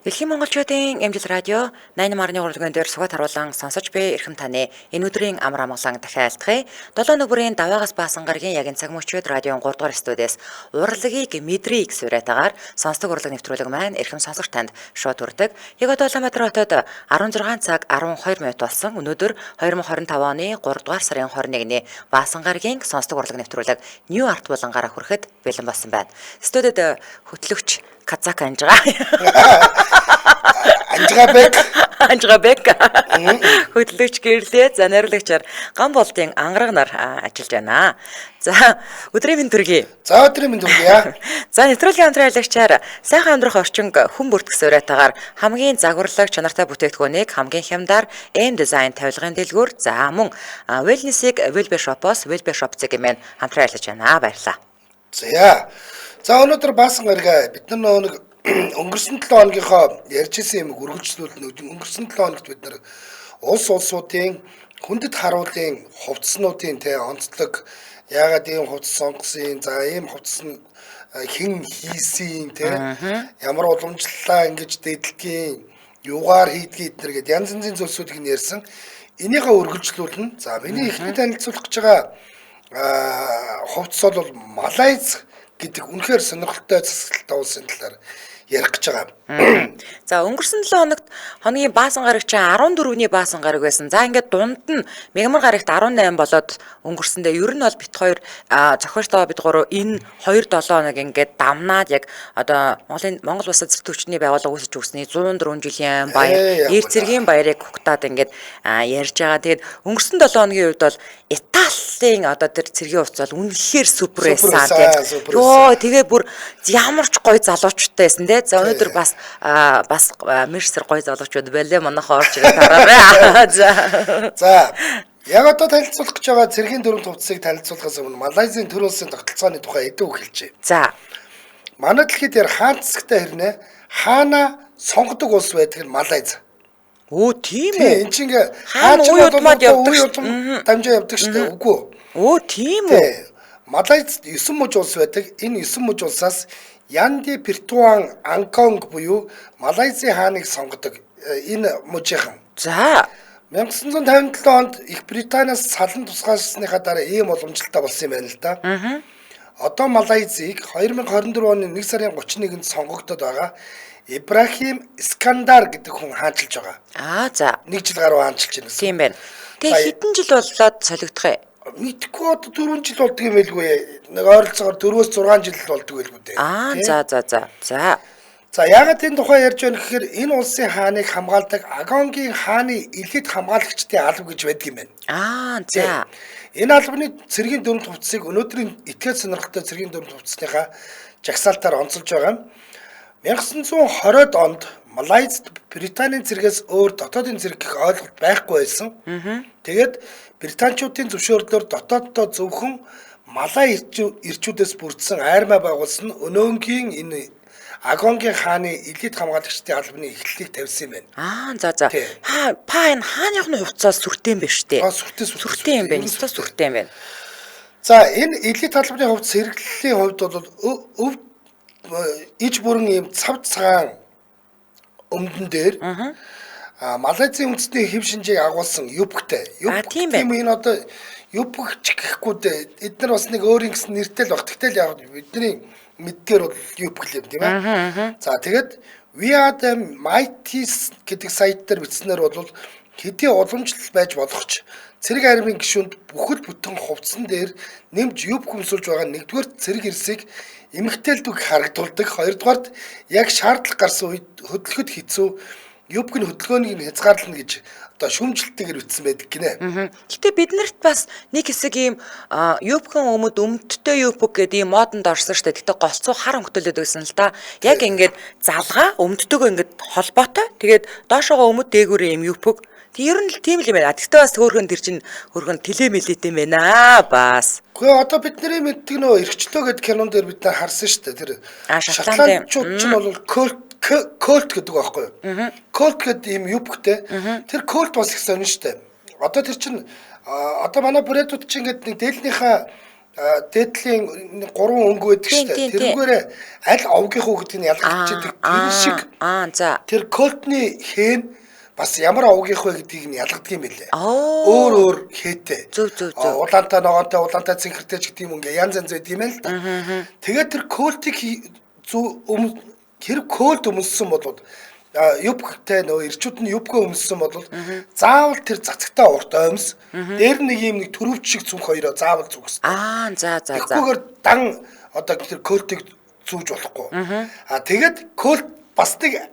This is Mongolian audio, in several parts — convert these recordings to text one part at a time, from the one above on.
Дэлхийн монголчуудын эмчил радио 88.3 дээр сугаад харуулан сонсож буй эрхэм таны энэ өдрийн амар амгалан дахиад айлтгая. 7 өдрийн даваагаас баасан гарагийн яг энэ цаг мөчид радион 3 дугаар студиэс урлагийг мэдрийг сураатагаар сонсдог урлаг нэвтрүүлэг маань эрхэм сонсогч танд шууд хүрдэг. Яг одоо Улаанбаатар хотод 16 цаг 12 минут болсон. Өнөөдөр 2025 оны 3 дугаар сарын 21-ний баасан гарагийн сонсдог урлаг нэвтрүүлэг New Art булангараа хүрэхэд бэлэн болсон байна. Студид хөтлөгч Казак Анжгаа. Анжгаабек. Хөтлөгч гэрлээ. За найруулагчаар ган болдын ангараг нар ажиллаж байна. За өдрийн мэнд төргий. За өдрийн мэнд төргий. За нэвтрүүлгийн хамтран аялагчаар сайхан амьдрах орчин хүн бүртгэх сураатагаар хамгийн загварлаг чанартай бүтээгдэхүүнийг хамгийн хямдаар M design тавилгын дэлгүүр за мөн wellness-ийг Wellbe Shop-оос Wellbe Shop зэгмэн хамтран ажиллаж байна. Баярлалаа. За өнөөдөр баасан гарагаа бид нар нэг өнгөрсөн 7 хоногийнхоо ярьжсэн юм үргэлжлүүлнэ. Өнгөрсөн 7 хоногт бид нар улсуудын хүндэт харуулын хувцснуудын онцлог яагаад ийм хувцс сонгосон, за ийм хувцс нь хэн хийсэн ямар уламжлалаа ингэж дэдэлгийн юугаар хийдгийг эднэр гэд янз янзын зүйлсүүдийг нь ярьсан. Энийгээ үргэлжлүүлнэ. За миний ихний танилцуулах гэж байгаа хувцс бол Малайз гэдэг үнэхээр сонирхолтой засаглалтай улсын талаар ярих гэж байгаа. За өнгөрсөн 7 хоногийн баасан гараг чинь 14-ний баасан гараг байсан. За ингээд дунд нь мегамар гарагт 18 болоод өнгөрсөндөө ер нь бол бит хоёр зохиолтой бид гурав энэ 2-7 хоног ингээд дамнаад яг одоо Монгол улсад зэрэг төвчний байгууллага үүсэж өгсөний 104 жилийн баяр, эр цэргийн баярыг хугатаад ингээд ярьж байгаа. Тэгээд өнгөрсөн 7 хоногийн үед бол Италийн одоо тэр цэргийн хувцас бол үнэхээр супер байсан тийм. Йоо тэгээ бүр ямар ч гоё залуучтай байсан тийм. За өнөөдөр бас мэрсэр гоё залуучууд байлээ манайхаа орж ирээд тараарай. За яг одоо танилцуулах гэж байгаа цэргийн дөрөв хувцсыг танилцуулахаас өмнө Малайзийн төр улсын тогтолцооны тухай эдүү хэлжээ. За манай дэлхийд яар хаан засагтай хэрнээ хаана сонгодог улс байдаг нь Малайз. Оо тийм үү. Энд чинь ингээ хаан уйдмад явдаг дамжаа явдаг шүү дээ. Үгүй. Оо тийм үү. Малайз 9 муж улс байдаг. Энэ 9 муж улсаас Янди Пиртуан Анконг буюу Малайзийн хааныг сонгодог. Энэ мужийнхан. За 1957 онд Их Британиас салан тусгаалсныхаа дараа ийм уламжлалтай болсон юм байна л да. Одоо Малайзийг 2024 оны 1 сарын 31-нд сонгогдоод байгаа Ибрахим Искандар гэдэг хүн хаанчилж байгаа. За 1 жил гаруй хаанчилж байна. Тийм байна. Тэгээ хэдэн жил боллоод солигдох юм? Мэдгүй одоо 4 жил болдго юм байлгүй. Нэг ойролцоогоор 4-6 жил болдго байлгүй дээ. За яагаад энэ тухай ярьж байна гэхээр энэ улсын хааныг хамгаалдаг Агонгийн хааны элит хамгаалагчдын алба гэж байдаг юм байна. За. Энэ албаны цэргийн дөрөв хувцсыг өнөөдрийн итгэл сонирхолтой цэргийн дөрөв хувцсныхаа жагсаалтаар онцолж байгаа. 1920-д онд Малайзд Британийн цэргээс өөр дотоодын цэрэг гэх ойлголт байхгүй байсан. Тэгээд британчуудын зөвшөөрлөөр дотооддоо зөвхөн Малай ирчүүдээс бүрдсэн айрмаа байгуулсан өнөөнгийн энэ Агонгийн хааны элит хамгаалагчдын албаны эхлэлийг тавьсан юм байна. За. Энэ хааныхны хувцас сүртэй юм байна шүү дээ. Сүртэй юм байна. Сүртэй юм байна. За энэ элит албаны хувцас хэрэглэлийн хувьд бол иж бүрэн ийм цав цагаан өмдөн дээр Малайзийн үндэсний хэв шинжийг агуулсан юбктэй. Тийм энэ одоо юбкч гэхгүй дээ. Эдгээр бас нэг өөр ингэсэн нэртэй л баг. Тэгтэл яг бидний мэдгээр бол юбк юм тийм ээ. За тэгээд We Are The Mighties гэдэг сайт дээр бичснээр бол хэдий уламжлал байж болох ч цэрэг армийн гишүүнд бүхэл бүтэн хувцсан дээр нэмж юбк өмсүүлж байгаа нэгдүгээр цэрэг ирсийг эмгтээлдүг харагдуулдаг. Хоёрдугаард яг шаардлага гарсан үед хөдөлгөхөд хэцүү юбк нь хөдөлгөөнийг нь хязгаарлана гэж одоо шүүмжлэлтэйгээр ütсэн байдаг гинэ. Гэтэ биднэрт бас нэг хэсэг ийм юбкын өмдтэй юбк гэдэг ийм модонд орсон штэ. Гэтэ голцоо хар өнгөтөлөд байсан л да. Яг ингээд залгаа өмдтөөгөө ингээд холбоотой. Тэгээд доошоогоо өмд дээгүүрээ ийм юбк. Тэг ер нь л тийм л юм байна. Гэтэ бас хөөхөн тэр чинь хөөхөн телемэлэтэй юм байна бас. Гэхдээ одоо бидний мэддэг нөө эргчлөө гэдэг кинон дээр бид нар харсан штэ. Тэр шотландчууд чинь бол Колт гэдэг байхгүй юу? Колт гэдэг юм юбктэй. Тэр колт бас их сонин штэ. Одоо тэр чинь одоо манай бүрээдүүд чинь ингээд нэг дээлнийхээ дээдлийн 3 өнгө байдаг шүү дээ. Тэрүүгээрээ аль овгийнх уу гэдгийг ялгагдчихдаг. Тэр шиг за. Тэр колтны хэн бас ямар овгийнх вэ гэдгийг нь ялгадаг юм билээ. Өөр өөр хээтэй. Зүг. Улаантай ногоонтой, улаантай цэнхэртэй ч гэдэг юм ингээ янз янз байд юм л да. Тэгээд тэр колтыг хэрэг колт өмссөн бол юбктэй нөө ирчүүд нь юбкөө өмссөн бол заавал тэр цацагтаа урт оймс дээр нэг юм нэг төрөвч шиг цүнх хоёроо заавал зүгс. За. Тэгэхгүйгээр дан одоо тэр колтыг зүүж болохгүй. Тэгээд колт бас нэг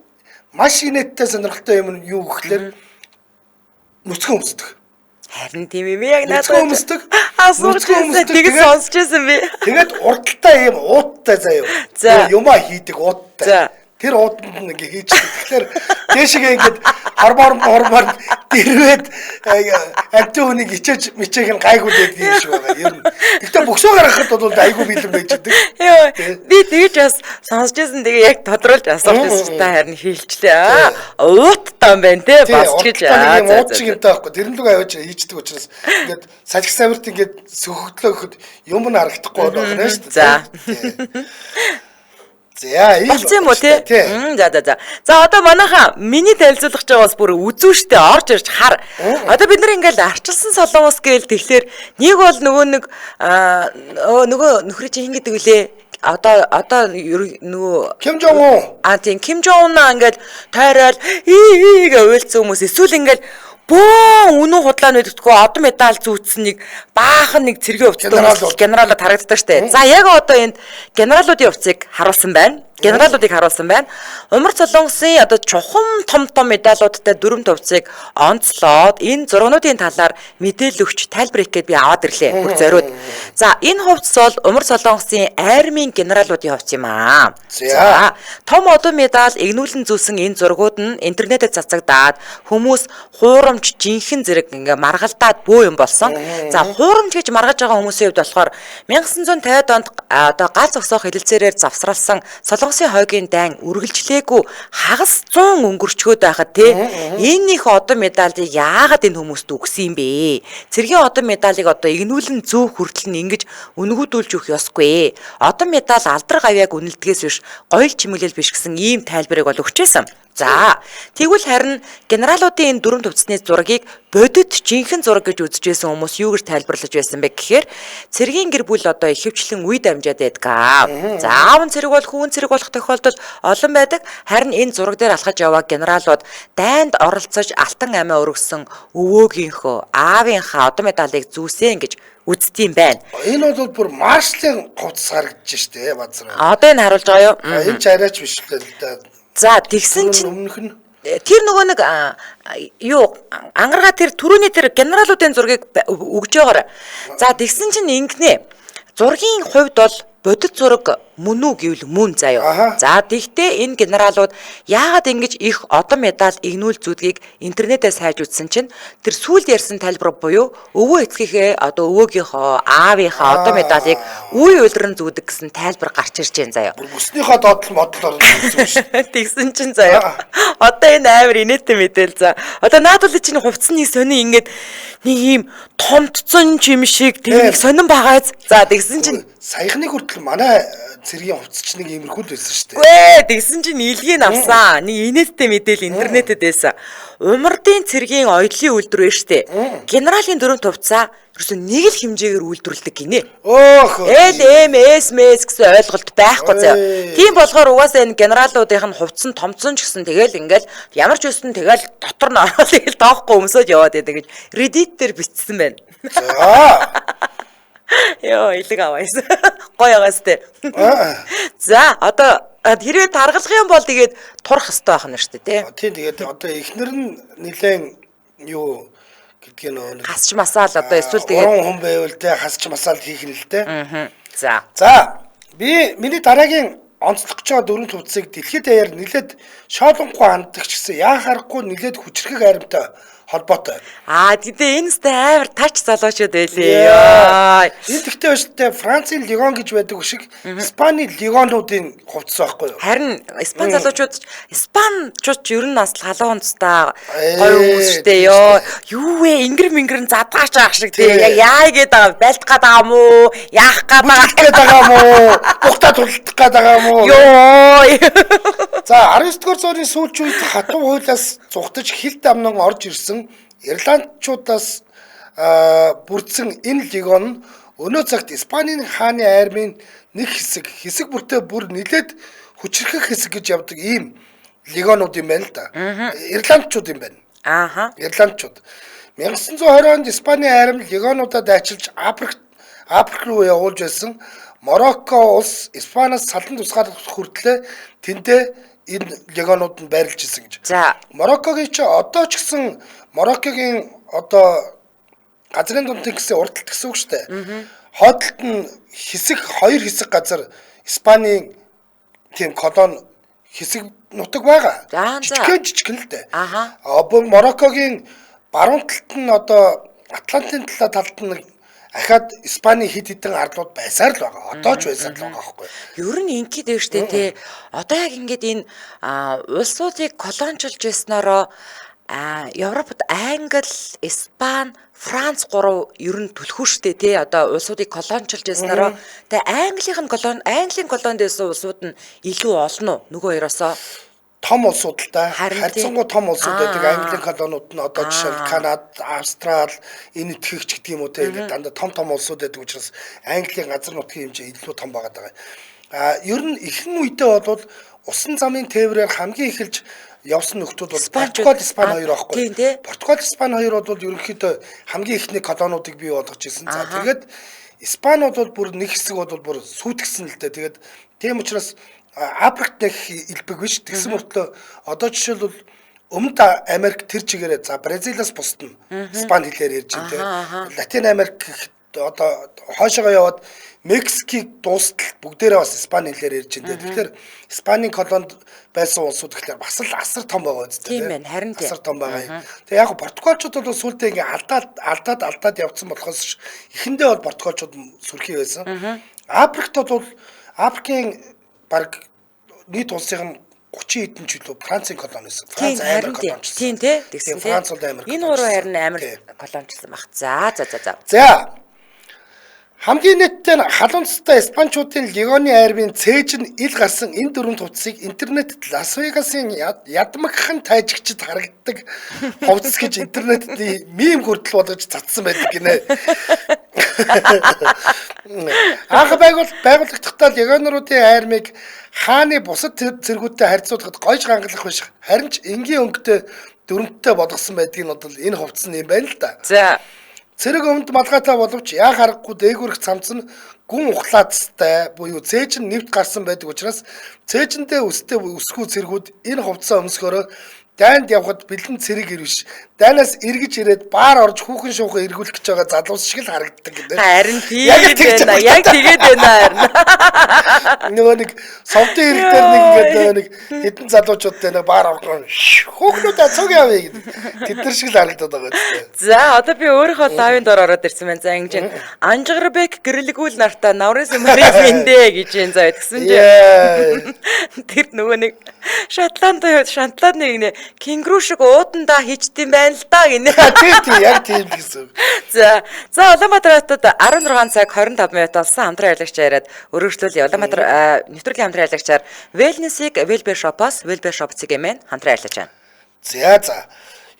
маш инээдтэй сонирхолтой юм юу гэхлээр нүцгэн өмсдөг. Харин тийм юм яг надад өмсдөг. Тэгээд сонсч байсан би. Тэгээд урдтай юм ууттай заяа. Юмаа хийдэг ууттай. Тэр ууданд нь ингээ хийчихдэг. Тэгэхээр дээшгээ ингээд хормоор дэрвээд антиунийг ичээж мичээг нь гайгуулдаг юм шиг байгаа. Ер нь. Гэхдээ бөксөө гаргахад бол айгүй бэлэн байж идэг. Йоо. Би тэгэж бас сонсч байсан. Тэгээ яг тодруулж асууж байсан та харин хийлчлээ. Ууттай юм байна те бас гэж. Тийм ууд шиг юмтай байхгүй. Тэрнлэг аваач хийждэг учраас ингээд салхи савирт ингээд сөхөгдлөө гэхэд юм нь харагдахгүй байна шүү дээ. За ийм юм уу те. За одоо манайха миний танилцуулах гэж байгаас бүр үзүү штэ орж ирж хар. Одоо бид нар ингээл арчилсан солон ус гээл тэгэхээр нэг бол нөгөө нөхрөө чи хин гэдэг үлээ. Одоо нөгөө Ким Жон Un. Тийм Ким Жон Un ингээл тойрол гээ уйлцсан хүмүүс эсвэл ингээл бөө үнэн худлаа нүдэгдэхгүй одон медаль зүүцсэн нэг баахан нэг цэргийн хувцас генералууд харагддаг штэ. За яг одоо энд генералуудын хувцсыг харуулсан байна. Умар Солонгосын одоо чухам том медалуудтай дөрөв хувцсыг онцлоод энэ зургнуудын талаар мэдээлэл өгч тайлбар хийх гээд би аваад ирлээ. Бүр зориуд. За энэ хувцс бол Умар Солонгосын армийн генералуудын хувцс юм аа. За том одон медаль игнүүлэн зүүсэн энэ зургууд нь интернетэд цацагдаад хүмүүс хуурамч жинхэнэ зэрэг ингээ маргалдаад бөө юм болсон. За хуурамч гэж маргаж байгаа хүмүүсийн хувьд болохоор 1950-ад онд одоо галз зогсоох хэлэлцээрээр завсралсан Солонгосын хойгийн дайн үргэлжлээгүй хагас 100 өнгөрчгөөд байхад те энэ их одон медалийг яагаад энэ хүмүүст өгсөн юм бэ? Цэргийн одон медалийг одоо игнүүлэн зүүх хүртэл нь ингэж үнгүүдүүлж өгөх ёсгүй. Одон медаль алдар гавьяаг үнэлдгээс биш гоёл чимэглэл биш гэсэн ийм тайлбарыг бол өгчээсэн. За тэгвэл харин генералуудын энэ дөрөв төвцсний зургийг бодит жинхэнэ зураг гэж үзэж байсан хүмүүс юу гэж тайлбарлаж байсан бэ гэхээр цэргийн гэр бүл одоо ихэвчлэн үе дамжаад байдаг. За аав цэрэг бол хүүн цэрэг болох тохиолдол олон байдаг. Харин энэ зураг дээр алхаж яваа генералууд дайнд оролцож алтан амиа өргөсөн өвөөгийнхөө аавынхаа одон медалийг зүүсэн гэж үздэм байна. Энэ бол бүр маршлын хувцас харагдаж штэ базар. Одоо энэ харуулж байгаа юу? Энэ ч арайч биш л да. За тэгсэн чинь өмнөх нь тэр нөгөө нэг юу ангаргаа тэр түрүүний тэр генералуудын зургийг өгж байгаарай. За тэгсэн чинь ингэнэ. Зургийн хувьд бол бодит зураг мөн үү гэвэл мөн заяа. За тэгтээ энэ генералууд яагаад ингэж их одон медаль игнүүл зүдгийг интернетээс хайж үзсэн чинь тэр сүүлд ярьсан тайлбар буюу өвөө эцгийнхээ одоо өвөөгийнхөө аавынхаа одон медалийг үе уйлран зүудэг гэсэн тайлбар гарч ирж байна заяа. Бүснийхаа модлоор үзсэн шүү. Тэгсэн чинь заяа. Одоо энэ амар инээдтэй мэдээл за. Одоо наадвал чинь хувцсны сони ингээд нэг ийм томтцсон юм шиг тэр нэг сонин байгааз. За тэгсэн чинь саяхныг хүртэл манай цэргийн хувцч нэг иймэрхүү л байсан шүү дээ. Гүй тэгсэн чинь илгийг авсан. Нэг инээдтэй мэдээлэл интернетэд байсан. Умардын цэргийн оёлын үйлдвэр вэ штэ. Генералын дөрөв тувцаа ерөөсөө нэг л хэмжээгээр үйлдвэрлэдэг гинэ. LMS гэсэн ойлголт байхгүй заа. Тийм болохоор угаасаа энэ генералуудын хувцсан томцсон ч гэсэн тэгэл ингээл ямар ч үсэн тэгэл дотор нь ороод тэгэл тоохгүй өмсөж яваад байдаг гэж Reddit дээр бичсэн байна. Йоо, илэг аваасан. Гоё байгаас тээ. За, одоо хэрвээ таргалах юм бол тэгээд турах хэрэгтэй байх нь шүү дээ, тий. Тийм, тэгээд одоо эхнэр нь нэлээд юу гэдгийг нөө хасч масаал одоо эсвэл тэгээд 3 хүн байвал тий хасч масаал хийх нь л дээ. За. За, миний дараагийн онцлох гэж байгаа дөрөв хувцсыг дэлхийд даяар нэлээд шоолонгүй ханддаг ч гэсэн яа харахгүй нэлээд хүчрхэг аримтай холбоотой. Тэгээ энэ сте амар тач залуучууд байлээ. Яа. Энэ тэгтээ ба штэ Францын Лион гэж байдаг шиг Испаний Лионуудын хувцас байхгүй юу? Харин Испани залуучууд Испанчууд ч ер нь бас халуун цустай гоё хүмүүс штэ ёо. Юу вэ? Ингэр задгаач аах шиг тий. Яг яа гээд байгаа байлт гад байгаа мó? Яах гээд байгаа мó? Бухта тулдах гээд байгаа мó? Ёо. За 19-р зууны сүүлч үед хатуу хуулиас зугтаж хил дамнан орж ирсэн Ирландчуудаас бүрдсэн энэ легион нь өнөө цагт Испанийн хааны армийн нэг хэсэг бүртээ бүр нэлээд хүчрхэг хэсэг гэж явдаг ийм легионууд юм байна л да. Ирландчууд юм байна. Ирландчууд 1920 онд Испанийн арми легионуудаа дайчилж Африк руу явуулж байсан. Марокко улс Испаниас салан тусгаарлах хүртлээр тэндээ энэ легионууд нь байрлаж исэн гэж. За Мароккогийн ч одоо ч гэсэн Мароккогийн одоо газрын дунд гэсэн урдталт гэсэн үг шүү дээ. Хойдолд нь хоёр хэсэг газар Испанийн тийм колон хэсэг нутаг байгаа. Жижигхэн л дээ. Мароккогийн баруун талд нь одоо Атлантын талд нь ахаад Испаний хэд хэдэн арлууд байсаар л байгаа. Одоо ч байсаар л байгаа байхгүй. Ер нь ингээд дээ штэ тий. Одоо яг ингээд энэ улсуудыг колончилж яснараа Европод Англи, Испани, Франц 3 ер нь түлхүү штэ тий. Одоо улсуудыг колончилж яснараа тэгээ Английн колонд байсан улсууд нь илүү олон уу? Нөгөө хоёроосоо том улсууд л да. Харьцангуй том улсууд байдаг. Английн колониуд нь одоо жишээ нь Канада, Австрал, энэ итгэгч гэдэг юм уу те ингээд дандаа том улсууд байдаг учраас Английн газар нутгийн хэмжээ илүү том байгаад байгаа. Ер нь ихэнх үедээ бол усан замын тээврээр хамгийн эхэлж явсан нөхдүүд бол Португал, Испани хоёр аахгүй. Португал, Испани хоёр бол ерөнхийдөө хамгийн ихний колониудыг бий болгож ирсэн. За тэгээд Испаниуд бол бүр нэг хэсэг бол бүр сүйтгэсэн л дээ. Тэгээд тийм учраас Африкт их илбэг биш. Тэгсэн мөртлөө одоо жишээлбэл Өмнөд Америк тэр чигээрээ за Бразилаас бусдна. Испани хэлээр ярьж байна. Латин Америк одоо хоошоогоо яваад Мексикийг дуустал бүгдээрээ бас Испани хэлээр ярьж байна. Тэгэхээр Испанийн колонд байсан улсууд гэхэлэр бас л асар том байгаа үстэй. Тийм байна. Харин тийм. Асар том байгаа юм. Тэгээ яг Португалчууд бол сүүлдээ ингээ алдаад явцсан болохоос эхэндээ бол Португалчууд сүрхий байсан. Африкт бол Африкийн баг нийт улсын 30 хэдэн жилөө Францын колонисэн. Франц амар колоничсан. Тийм тий. Тэгсэн тий. Франц бол амар. Энэ гурав харин амар колоничсан баг. За. За. Хамгийн нийтдээ халуунцтай Испанчуудын легионы армийн цээж нь ил гарсан энэ дөрвөн хувцсыг интернетэд Лас Вегасын ядмагхан тайжигчд харагддаг хувцас гэж интернетэд мем хүртэл болгож цацсан байдаг гинэ. Анх байгууллагахдаа легионеруудын армийг хааны бусад цэргүүдтэй харьцуулахад гойж хангалах биш. Харин ч энгийн өнгөтэй дөрөнттэй болгосон байдгийг нь бол энэ хувцас нь юм байна л да. За. Цэрэг өмд малгайтай боловч яа харахгүй дээгүүрх цамц нь гүн ухлаацтай буюу цээж нь нэвт гарсан байдаг учраас цээжэндээ өсгөө цэргүүд энэ хувцасаа өмсгөрөө дайнд явхад бэлэн цэрэг ирвш. Дайнаас эргэж ирээд баар орж хүүхэн шуухан эргүүлэх гэж байгаа залуус шиг л харагддаг гэдэг. Харин тийм байна. Яг тэгээд байна харин. Нөгөө нэг совдын хэрэг дээр нэг хэдэн залуучуудтай нэг баар оргоо хүүхнүүдээ цуг явъя гэдэг. Тэд нар шиг л харагдаад байгаа гэдэг. За одоо би өөрийнхөө лавын дор ороод ирсэн байна. За ингэж Анжгарбек гэрэлгүүл нартаа наврын сүмрийн мэндэ гэж энэ заа гэсэн чинь. Тэр нөгөө нэг Шотланд нэг кенгуру шиг уудандаа хийчдэм байна л да гинэ. Тийм яг тийм гэсэн. За Улаанбаатар хотод 16 цаг 25 минут болсон хамтран ярилцагч яриад өргөжлүүлээ. Улаанбаатар нэвтрүүлгийн хамтран ярилцагчаар Wellness-ийг Wellbear Shop-аас Wellbear Shop-ийг эмэн хамтран ярилцаж байна. За.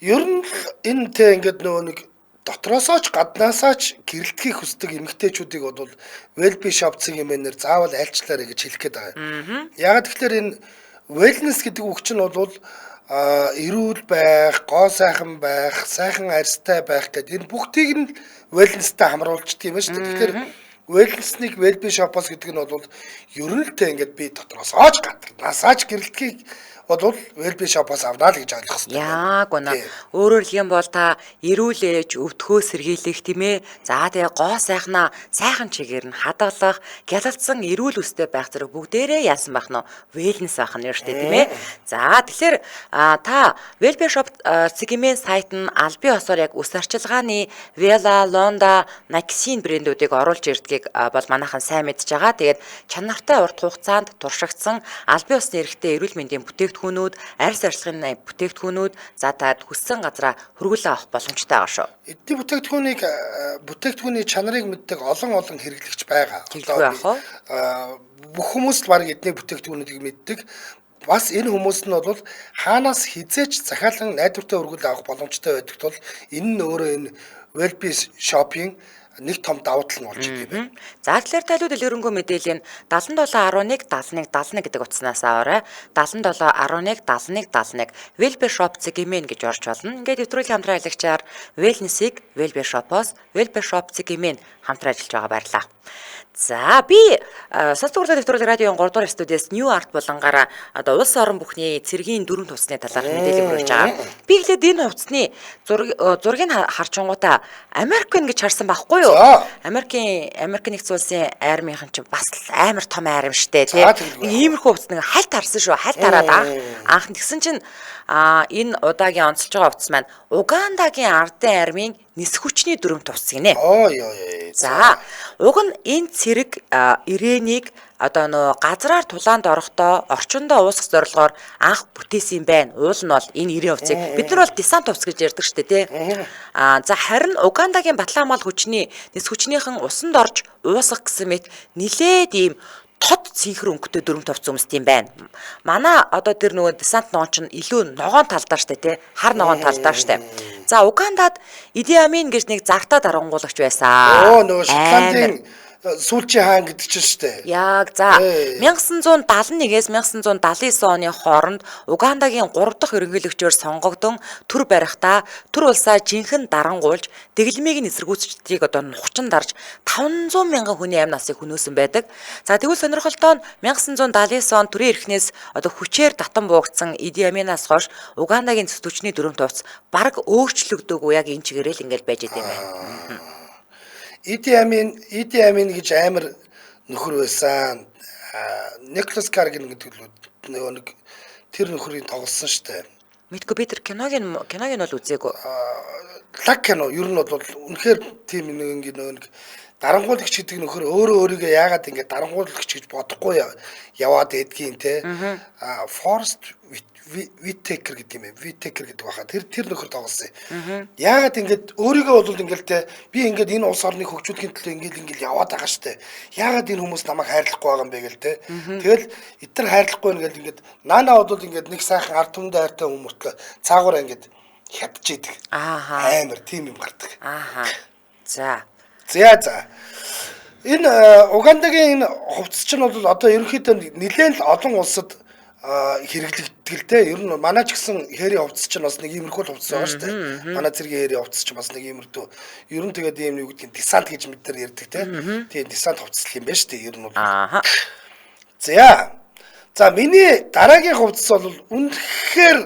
Ер нь энэ тэ ингээд нөгөө нэг дотроосоо ч гаднаасаа ч гэрэлтхийг хүсдэг эмэгтэйчүүдийг бол Wellbear Shop-ийг эмэнээр заавал айлчлаарай гэж хэлэх гээд байгаа. Ягаад тэгэхээр энэ Wellness гэдэг үг чинь бол эрүүл байх, гоо сайхан байх, сайхан арьстай байх гэдэг энэ бүгдийг нь wellness-тай хамруулчт юм шүү дээ. Тэгэхээр wellness-ийг Wellbear Shop-ос гэдэг нь бол ер нь л тэ ингээд би дотроос оож гаднаасаач гэрэлтгийг бол Велби шопоос авнаа л гэж ойлгох хэрэгтэй. Яг үнэ. Өөрөөр хэлбэл та эрүүл ээж өвдгөө сэргийлэх тийм ээ. За тэгээ гоо сайхнаа сайхан чигээр нь хадгалах, гялалцсан эрүүл өстэй байх зэрэг бүгдээрээ яасан байх нь wellness байх нь шүү дээ тийм ээ. За тэгэхээр та Велби шоп сегмент сайт нь аль бие осоор яг ус арчилгааны Vela, Londa, Naxin брэндүүдийг оруулж ирдгийг бол манайхан сайн мэдж байгаа. Тэгээд чанартай урт хугацаанд туршигдсан аль бие усны эрхтэй эрүүл мэндийн бүтээгдэхүүнүүд, арьс арчилгааны бүтээгдэхүүнүүд за та хүссэн газараа хөргүүлээ авах боломжтой байгаа шүү. Эдний бүтээгдэхүүний чанарыг мэддэг олон хэрэглэгч байгаа. Бүх хүмүүс л баг эдний бүтээгдэхүүнүүдийг мэддэг. Бас энэ хүмүүс нь бол хаанаас хизээч захиалан найдвартай өргөл авах боломжтой байдаг тул энэ нь өөрөө энэ Велби шопын нэг том давуу тал нь болж байгаа юм. За тэгэхээр талууд дэлгэрэнгүй мэдээллийн 7711 71 71 гэдэг утаснаас аваарай. 7711 71 71 Велби шоп сегмент гэж орж болно. Ингээд нэвтрүүлгийн хамтран аялагчаар wellness-ийг Велби шопоос Велби шоп сегмент хамтран ажиллаж байгаа баярлалаа. За би Сонсогчдод нэвтрүүлэг радиогийн 3 дугаар студиэс New Art болонгаараа одоо улс орон бүхний цэргийн дөрвөн тусны талаар мэдээлэл хүргэж байгаа. Би эхлээд энэ хувцсны зургийг харчингуудаа Америкэн гэж харсан байхгүй юу? Америк нэгдсэн улсын армийнхан ч бас амар том арим штэ тий. Иймэрхүү хувцс нэг хальт харсан шүү. Хальт хараад анх тэгсэн чинь энэ удаагийн онцолж байгаа хувцс маань Угандагийн ардын армийн нис хүчний дөрөв тус гинэ. За уг нь энэ цэрэг ирээнийг одоо нөө газраар тулаанд орохдоо орчиндоо уусгах зорилгоор анх бүтээсэн юм байна. Уул нь бол энэ ирээ хувцыг бид нар бол десант хувц гэж ярьдаг шүү дээ тий. За харин Угандагийн Батламал хүчний нис хүчнийхэн усанд орж уусгах гэсэн мэт нилээд ийм тод цэнхэр өнгөтэй дөрөв товц өмсд юм байна. Манай одоо тэр нөгөө десант ногоон чинь илүү ногоон талдаа штэ тий. Хар ногоон талдаа штэ. За Угандад Иди Амин гэж нэг загтаа дарангуулагч байсан. Нөгөө Шотландын сүүлчийн хаан гэдэг чинь штэ. Яг за 1971-ээс 1979 оны хооронд Угандагийн 3 дахь ерөнхийлөгчөөр сонгогдсон төр барихтаа төр улсаа жинхэнэ дарангуулж дэглэмийг нь эсэргүүцчдийг одоо нухчин дарж 500 мянган хүний амь насыг хөнөөсөн байдаг. За тэгвэл сонирхолтой нь 1979 он төрийн эрхнээс одоо хүчээр татан буугдсан Иди Аминаас хойш Угандагийн төсвчний дөрөв товц баг өөрчлөгдөөгүй яг энэ чигээрэл ингээл байж идэм байна. Иди Амин гэж амар нөхөр байсан. Николас Каргин гэдэг нөгөө нэг тэр нөхрийг тоглосон штэ. Мэдгүй би тэр киног бол үзээгүй. Лаг кино ер нь бол үнэхээр тийм нэг дарангуулагч гэдэг нөхөр өөрийгөө яагаад ингэ дарангуулагч гэж бодохгүй яваад эдгийн те. Forest Whitaker гэдэг юм. Whitaker гэдэг баха. Тэр нөхөр тоглосон. Яагаад ингэж өөрийгөө бол ингээл те би ингээд энэ улс орныг хөгжүүлэхийн төлөө ингээл яваад байгаа штэ. Яагаад энэ хүмүүс намайг хайрлахгүй байгаа юм бэ гэл те. Тэгэл эдгээр хайрлахгүй нэгэл ингээд наанаа бол ингээд нэг сайхан ард түмэнд хайртай хүмүүртлээ цаагаараа ингээд хядж идэг. Амар тийм юм гардаг. За. Энэ Угандагийн энэ хувцс чинь бол одоо ерөнхийдөө нэлээд олон улсад хэрэглэгддэг л те. Ер нь манай ч гэсэн хээрийн хувцс чинь бас нэг иймэрхүү хувцс байгаа шүү дээ. Манай цэргийн хээрийн хувцс чинь бас нэг иймэрдүү. Ер нь тэгээд ийм юу гэдэг десант гэж бид нар ярьдаг те. Тийм десант хувцс юм байна шүү дээ. Ер нь бол. За миний дараагийн хувцс бол үнэхээр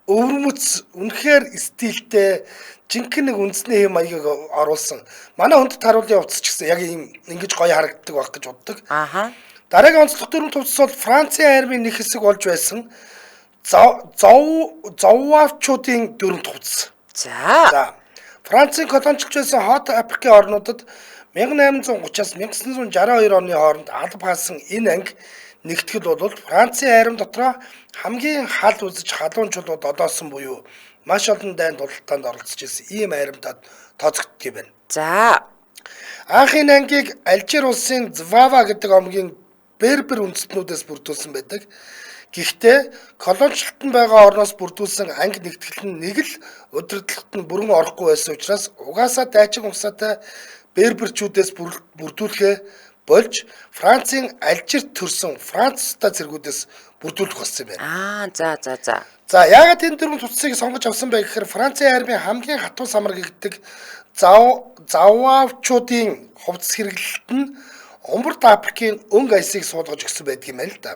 өвөрмөц, үнэхээр стилтэй жинхэнэ нэг үндэсний хэм маягийг оруулсан. Манай хүнд таруулын хувцс ч гэсэн яг ийм ингэж гоё харагддаг байх гэж боддог. Дараагийн онцлог дөрөв хувцс бол Францын армийн нэг хэсэг болж байсан зовавчуудын дөрөв хувцс. За. Францын колоничлж байсан Хот Африкийн орнуудад 1830-аас 1962 оны хооронд алба хаасан энэ анги нэгтгэл бол Францын арим дотроо хамгийн хал үзэж халуунчууд одоосон буюу маш олон дайнд тултаанд оролцож ирсэн ийм аримтад тооцогддог юм байна. За. Анхын ангийг Алжир улсын Звава гэдэг омгийн Бербер үндэстнүүдээс бүрдүүлсэн байдаг. Гэхдээ колоничлолтод байгаа орноос бүрдүүлсэн анги нэгтгэл нь нэг л удирдлагт нь бүрэн орохгүй байсан учраас угаасаа дайчин усаатай Берберчүүдээс бүрдүүлэхээ болж Францын Алжирт төрсэн Францтай цэргүүдээс бүрдүүлэх болсон юм байна. За яагаад энэ дөрвөн тусцыг сонгож авсан бэ гэхээр Францын армийн хамгийн хатуу самар гэдэг зававчуудын хувцас хэрэглэлт нь Умбарт Африкийн өнгө аясыг суулгаж өгсөн байдаг юм байна л да.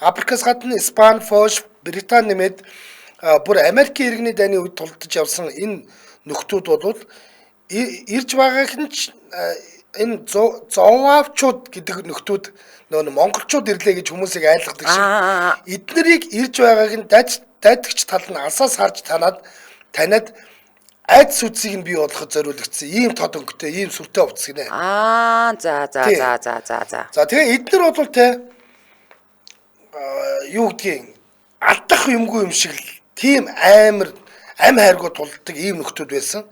Африкаас гадна Испани, Польш, Британи нэмээд бүр Америкийн иргэний дайны үед тулдаж явсан энэ нөхдүүд бол ирж байгааг нь энэ зоваавчууд гэдэг нөхдүүд нөө монголчууд ирлээ гэж хүмүүсийг айлгадаг шиг эднэрийг ирж байгааг нь дайдагч тал нь алсаас харж таниад айд сүцийг нь бий болгоход зориулагдсан ийм тод өнгөтэй ийм сүртэй хувцас гинэ. За. За тэгээ эднэр бол юу гэдгийг алдах юмгүй юм шиг л тийм амар ам хайргуу тулдаг ийм нөхдүүд байсан.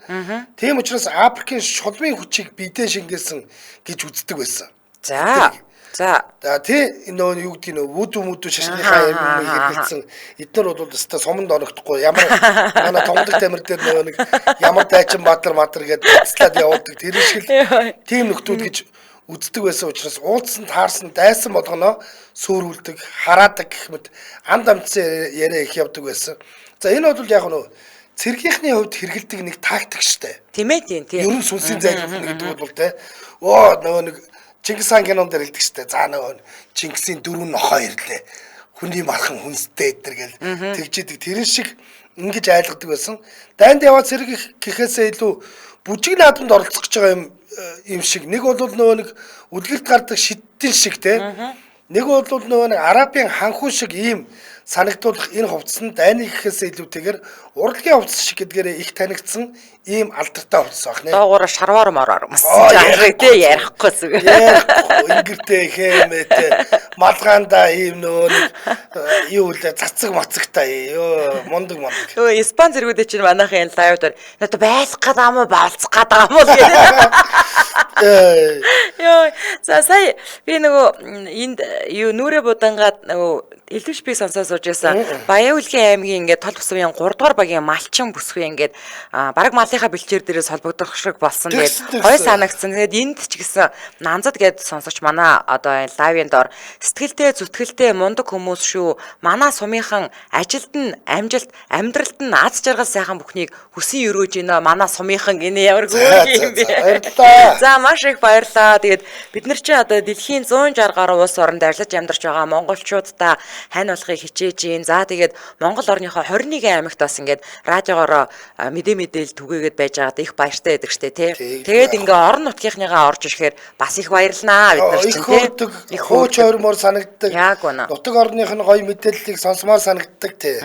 Тийм учраас Африкийн шулмын хүчийг бидээ шингээсэн гэж үздэг байсан. За тий нөө юу гэдгийг нөө вүдү шашныхаа юм хэрэгэлсэн эднэр бол өстой суманд оногдохгүй ямар манай томдог тамир дээр нөө нэг ямар дайчин баатар гэдэг цэцлаад явуулдаг тэр шиг тийм нөхдүүд гэж үздэг байсан учраас уулзсан таарсан дайсан болгоно сөөрүүлдэг хараадаг гэх мэт анд амтсан яриа их явдаг байсан. За энэ бол яг нөө цэргийнхний хувьд хэрэгэлдэг нэг тактик штэ. Тийм ээ тийм. Ерөн сүнсийн зайлуулна гэдэг бол те. Нөгөө нэг Чингис хаан кинонд ирдэг штэ. За нөгөө Чингисийн дөрвөн нохоо ирлээ. Хүний мархан хүнстэй эдэр гэл тэгжидэг. Тэр шиг ингэж айлгадаг байсан. Дайнд яваад цэрэг гэхээсээ илүү бүжиг наадамд оролцох гэж байгаа юм шиг. Нэг бол нөгөө нэг үлгэрт гардаг шидтэн шиг те. Нэг бол нөгөө нэг Арабын ханхуу шиг ийм санагдуулах энэ хувцас нь дайны гэхээсээ илүүтэйгээр урлагийн хувцас шиг гэдгээрээ их танигдсан ийм алдартай хувцас баг нэ. Доогуур шарвар мороор мөссөн жаарыг тий ярихгүйсэн. Ингэртэй хэмээтэй малгаанда ийм нөө юу үлээ цацаг мацагтай ёо мундаг. Өө Испан зэргүүдээ чинь манайхын энэ лайвдаар надад байлах гэдэг юм уу балцах гэдэг юм уу гэдэг. Ёо за сая би нөгөө энд юу нүрэ будангаад нөгөө элдвч би сонсоод сууж байсан. Баян-Улгийн аймгийн ингээд тол бусвын 3 дугаар багийн малчин бүсгүй ингээд бараг малынхаа бэлчээр дээрээ холбогдох шиг болсон. Тэгээд гой санагдсан. Тэгээд энд ч гэсэн нанзад гэд сонсогч манай одоо энэ лайвын доор сэтгэлдээ зүтгэлдээ мундаг хүмүүс шүү. Манай сумынхан ажилд нь амжилт амьдралд нь аз жаргал сайхан бүхнийг хүсэн өргөж гинэ. Манай сумынхан гинэ ямар хөөрхий юм бэ. Баярлалаа. За маш их баярлалаа. Тэгээд бид нар чинь одоо дэлхийн 160 гаруй улс оронд ажиллаж амьдарч байгаа монголчуудаа хань болохыг хичээж гин. За тэгээд Монгол орныхоо 21 аймагт бас ингээд радиогоор мэдээлэл түгээгээд байж байгаад их баяртай байдаг штэ тий. Тэгээд ингээ орон нутгийнхныгаа орж ирэхээр бас их баярлнаа бид нар чинь тий. Их хөөч хормоор санагддаг. Яг үнэ. Нутаг орных нь гоё мэдээллийг сонсомоор санагддаг тий.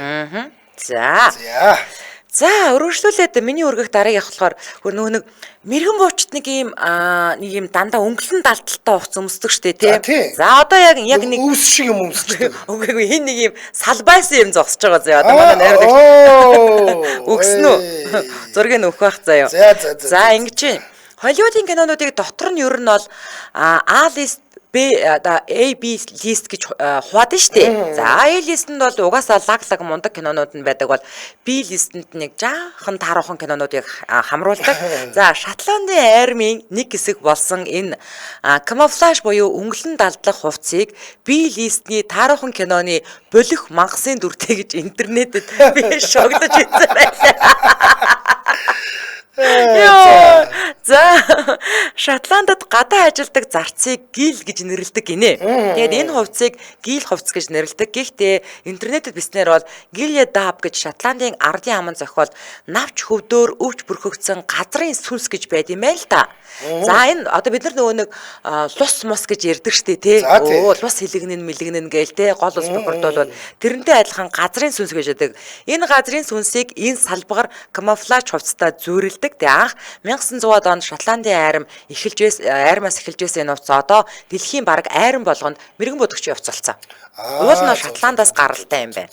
За өргөжлүүлээд миний өргөх дараагийн явах болохоор нөгөө нэг мэрэгэн буучт нэг юм дандаа өнгөлн далдалтай ухц өмсдөг штэ тий. За одоо яг нэг өвс шиг юм өмсдөг. Үгүй хин нэг юм салбайсан юм зогсож байгаа заяа. Одоо манай найруулагч өгсөн үү? Зургийг нөхөх байх заяа. За ингэж чинь Холливуудын кинонуудыг дотор нь ер нь бол A list A B list гэж хуваадаг штэ. За A list-нд бол угаасаа лаг мундаг кинонууд нь байдаг бол B list-нд нэг жаахан тааруухан кинонуудыг хамруулдаг. За Шотландын армийн нэг хэсэг болсон энэ камуфлаж буюу өнгөлн далдлах хувцсыг B list-ний тааруухан киноны болих мангасын дүртэй гэж интернетэд би шогдож үзсэн байлаа. За Шотландд гадаа ажилдаг зарцыг гил гэж нэрлэдэг гинэ. Тэгээд энэ хувцсыг гил хувцс гэж нэрлэдэг. Гэхдээ интернетэд биснээр бол Гиле Даб гэж Шотландын ардын аман зохиол навч хөвдөөр өвч бүрхэгдсэн газрын сүнс гэж байд юм байл та. За энэ одоо бид нар нөгөө нэг лус мус гэж ярьдаг штэ тий. Лус хилэгнэн мэлэгнэн гээл тий. Гол ус бохордвол тэрнтэй адилхан газрын сүнс гэж байдаг. Энэ газрын сүнсийг энэ салбгаар камуфлаж хувцастаа зөөрөлдөг. Тэгээ анх 1900-аад онд Шотландын айрмаас эхэлж байсан энэ хувцас одоо дэлхийн бараг айран болгонд мэрэгэн бодогч хувцас болсон. Уул нь Шотландаас гаралтай юм байна.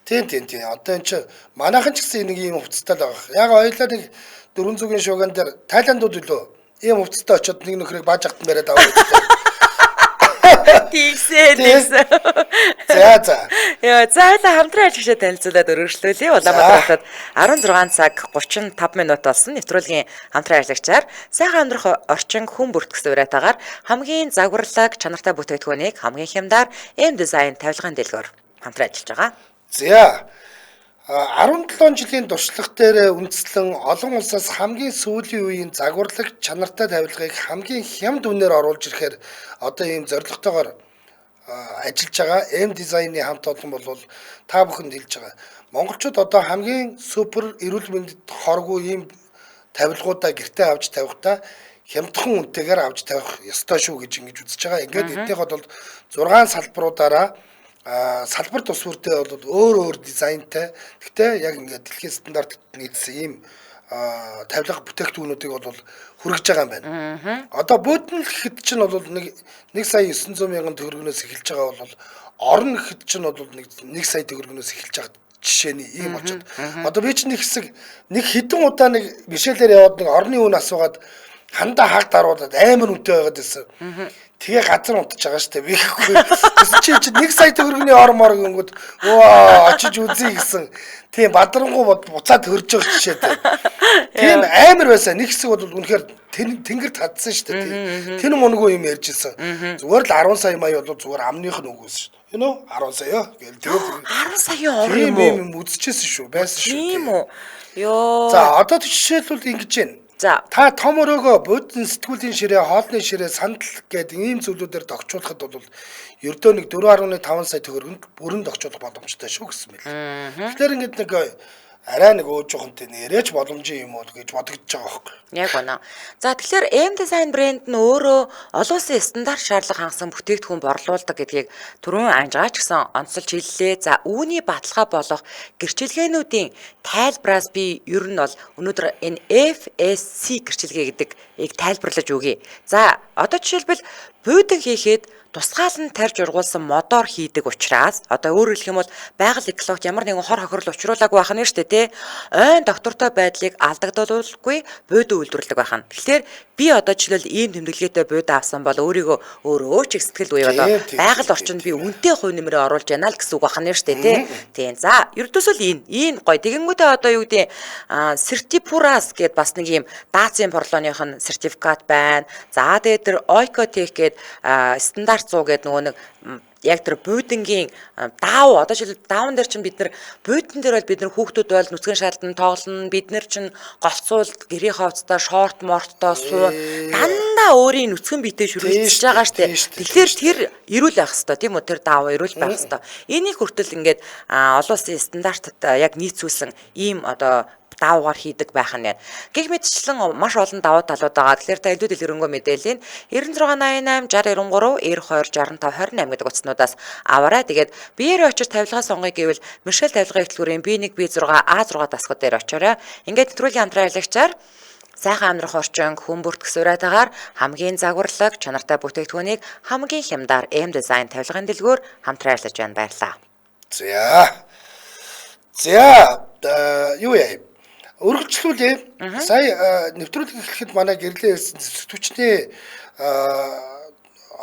Тийм. Одоо энэ чи манайхан ч гэсэн нэг ийм хувцастай л байгаа. Яг ойлоо нэг 400-ийн шууган дээр Тайландууд үлээ. Ийм хувцастай очиод нэг нөхрийг бааж ахтан бариад аваа гэдэг. Тийсээ. За. Яа, заалаа хамтран ажиллаж танилцуулаад өргөжлүүлье. Улаанбаатар хотод 16 цаг 35 минут болсон. Нэвтрүүлгийн хамтран ажиллагчаар сайхан амьдрах орчин хүн бүртгэсэн уриатаагаар хамгийн загварлаг чанартай бүтээгдэхүүнийг хамгийн хямдар M design тавилгын дэлгүүр хамтран ажиллаж байгаа. За. 17 жилийн туршлага дээр үндэслэн олон улсаас хамгийн сүүлийн үеийн загварлаг чанартай тавилгыг хамгийн хямд үнээр оруулж ирэхээр одоо ийм зорилготойгоор ажиллаж байгаа M дизайны хамт олон бол та бүхэнд хэлж байгаа. Монголчууд одоо хамгийн супер эрүүл мэндэд хоргүй ийм тавилгуудаа гэртээ авч тавихдаа хямдхан үнэтэйгээр авч тавих ёстой шүү гэж ингэж үзэж байгаа. Ингээд эднийх бол 6 салбаруудаараа салбар тус бүртээ бол өөр дизайнтай. Гэхдээ яг ингээд дэлхийн стандартад нийцсэн ийм тавилга бүтээгдэхүүнүүдийг бол хүргэж байгаа юм байна. Одоо бөөдөн гэхэд чинь бол 1 сая 900 мянган төгрөгнөөс эхэлж байгаа бол орон гэхэд чинь бол 1 сая төгрөгнөөс эхэлж байгаа жишээний ийм очоод. Одоо би чинь нэг хэсэг нэг хэдэн удаа нэг бишэлээр яваад нэг орны үн асуугаад хандаа хаг даруудаад амар үнэтэй байгаад байсан. Тэгээ газар унтаж байгаа штэ би гэхгүй. Чи 1 сая төгрөгийн ормор гингүүд очиж үзье гэсэн. Тийм бадрангуу буцаад хөрж байгаа жишээтэй. Тийм амар байсан. Нэг хэсэг бол үнэхээр тэнгэр татсан штэ. Тэр мөнгөө юм ярьжсэн. Зүгээр л 10 сая мая бол зүгээр амных нь үгүйс шүү. You know 10 сая гэл тэгээд 10 сая ор юм уу? Тийм үзчихсэн шүү. Байсан шүү. Тийм үү. Йоо. За одоо жишээлбэл ингэж байна. За та том өрөөгөө бодит сэтгүүлийн ширээ, хоолны ширээ, сандал гэдэг ийм зүйлүүдээр тогтчуулахад бол ердөө нэг 4.5 сая төгрөгөнд бүрэн тогтчуулах боломжтой шүү гэсэн мэт. Тэгэхээр ингээд нэг арай нэг өөж жоохонтэй нэрэж боломжийн юм уу гэж бодогдож байгаа байхгүй. яг үнэ. За тэгэхээр M design брэнд нь өөрөө олон улсын стандарт шаардлага хангасан бүтээгдэхүүн борлуулдаг гэдгийг түрүүн анжаач гэсэн онцолж хэллээ. За үүний баталгаа болох гэрчилгээнүүдийн тайлбараас би ер нь бол өнөөдөр энэ FSC гэрчилгээ гэдгийг тайлбарлаж өгье. За одоо жишээлбэл буудаг хийхэд тусгаал нь тарж ургуулсан мотор хийдэг учраас одоо өөрөөр хэлэх юм бол байгаль экологт ямар нэгэн хор хохирол учруулаагүй байх нь шүү дээ тий. Ойн доктортой байдлыг алдагдуулахгүй бууд үйлдвэрлэдэг байх нь. Тэгэхээр би одоо жишээл ийм тэмдэглэгээтэй бууд авсан бол өөрийгөө өөрөө ч их сэтгэл буюу одоо байгаль орчинд би үнэтэй хувь нэмрээ оруулж яана л гэсэн үг байх нь шүү дээ тий. Тийм. За ердөөсөө л энэ гоё тэгэнгүүтээ одоо юу гэдэг сертифурас гэд бас нэг ийм даацын борлооных нь сертификат байна. За тэгээд тэр Oikotech гэд стандарт 100 гэдэг нөгөө нэг яг тэр буудангийн даав одоо жишээл даавн дээр чинь бид нар буудан дээр бол бид нар хүүхдүүд бол нүцгэн шалдан тоглоно бид нар чинь голцуул гэрийн хавцтай шорт морттой суу дандаа өөрийн нүцгэн биетэй шүрүүлж байгаа штэ. Тэгэхээр тэр эрүүл байх хэвээр тийм үү тэр даав эрүүл байх хэвээр. Энийг хүртэл ингээд олон улсын стандартад яг нийцүүлсэн ийм одоо даавгаар хийдэг байх нь. Гэх мэтчлэн маш олон давуу талууд байгаа. Тэгэхээр та илүү дэлгэрэнгүй мэдээллийн 9688 6093 92 65 28 гэдэг утаснуудаас аваарай. Тэгээд биеэр очиж тавилгаа сонгоё гэвэл Мишель тавилгын хөтөлбөрийн B1 B6 A6 дасгал дээр очиорой. Ингээд нэвтрүүлгийн хамтран аялагчаар сайхан амьдрах орчин хүн бүртгэсүрэтээр хамгийн загварлаг чанартай бүтээгдэхүүнийг хамгийн хямдаар M design тавилгын дэлгүүр хамтран ажиллаж байна. Баярлалаа. За юу яа өргөжлүүлээ. Сая нэвтрүүлэг эхлэхэд манай гэрлээ хэлсэн зэвсэгтүүчний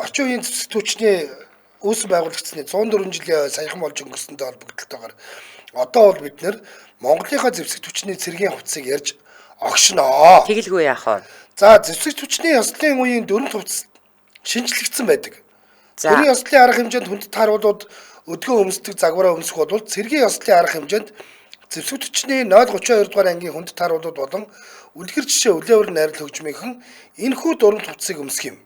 орчин үеийн зэвсэгтүүчний үүсвэр байгуулагчны 104 жилийн саяхан болж өнгөрсөнтэй холбогдлолтойгоор одоо бол бид нэр Монголынхаа зэвсэгтүүчний цэргийн хувцсыг ярьж огшноо. Тэгэлгүй яах вэ? За зэвсэгтүүчний ёслолын үеийн дөрөв хувцас шинжлэгдсэн байдаг. Дөрвөн ёслолын арга хэмжээнд хүндэт харуулууд өдгөө өмсдөг загвараа өмсөх бол цэргийн ёслолын арга хэмжээнд зэвсэгтүүчний 032 дугаар ангийн хүндэт харуулууд болон үлгэр жишээ үлээвэр найрал хөгжмийнхэн энэхүү дөрөв хувцсыг өмсөх юм.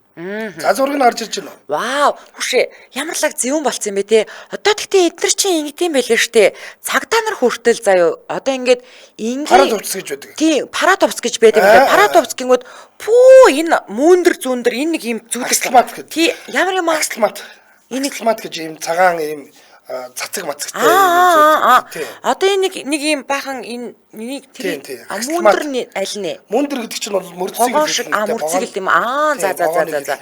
За зураг нь орж ирж байна. Вау, хүшээ ямар лаг зөвөн болцсон юм бэ те. Одоо тэгтээ эдгэр чинь ингэдэм байлээ штэ. Цагдаа нар хүртэл заяа. Одоо ингээд ингээ парад хувцс гэж байдаг. Тийм, парад хувцс гэж байдаг юм байна. Парад хувцс гингүүд пүү энэ мөөндөр зүүндэр энэ нэг юм зүудмат гэдэг. Тий, ямар юм аа? Энэ аксламат гэж юм цагаан юм цацаг мацагтай одоо энэ нэг юм бахан энийг тэр мөндөр нь аль нэ? Мөндөр гэдэг чинь бол мөрцөг гэдэг юм. За.